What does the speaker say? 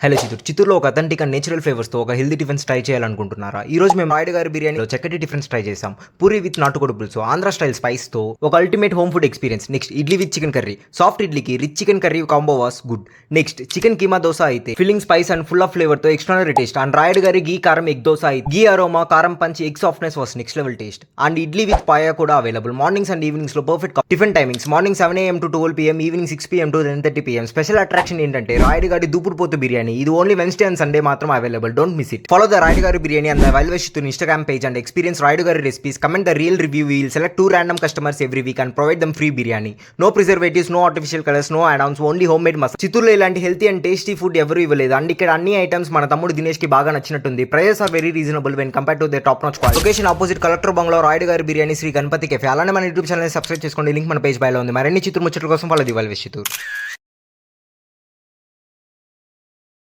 Hello చిత్తూరులో ఒక authentic and natural ఫ్లేవర్స్తో ఒక హెల్దీ టిఫిన్స్ ట్రై చేయాలనుకుంటున్నారా? ఈ రోజు మేము రాయుడు గారి బిర్యానీలో చక్కటి టిఫిన్స్ ట్రై చేసాం. పూరి విత్ నాటుకోడి పులుసు, ఆంధ్ర స్టైల్ స్పైస్తో ఒక ultimate home food experience. Next idli with chicken curry. Soft ఇడ్లీకి rich chicken curry combo was good. Next chicken keema dosa అయితే filling spice and full of ఫ్లేవర్తో ఎక్స్ట్రానరీ టేస్ట్. అండ్ రాయుడు గారి గీ కారం ఎగ్ దోశ అయితే గీ అరోమా కారం పంచి egg softness was next level taste. And idli with paya కూడా available. Mornings and evenings లో perfect tiffin timings. Morning 7 AM to 12 PM, evening 6 PM to 10:30 PM. Special attraction ఏంటంటే రాయుడు గారి దూపుడు పోతు బిర్యానీ. ఇది only Wednesday and Sunday matram available. Don't miss it. Follow the Raidu Garu Biryani and the Valvesh Instagram page and experience Raidu Garu recipes. Comment the real review. We will select 2 random customers every week and provide them free biryani. No preservatives, no artificial colors, no add-ons, only homemade masala. చిత్తూరులో ఇలాంటి healthy and tasty food ఎవరు ఇవ్వలేదు. And ఇక్కడ అన్ని items మన తమ్ముడు దినేష్ కి బాగా నచ్చినట్టుంది. Prices are very reasonable when compare to the top notch quality. Location opposite collector bungalow Rayudu గారి బిర్యానీ శ్రీ గణపతి కెఫే. అలానే మన యూట్యూబ్ ఛానల్ సబ్స్క్రైబ్ చేసుకోండి. లింక్ మన పేజ్ బైలో ఉంది. మరిన్ని చిత్తూరు ముచ్చట్ల కోసం ఫాలో ది వాల్వేష్ చిత్తూరు.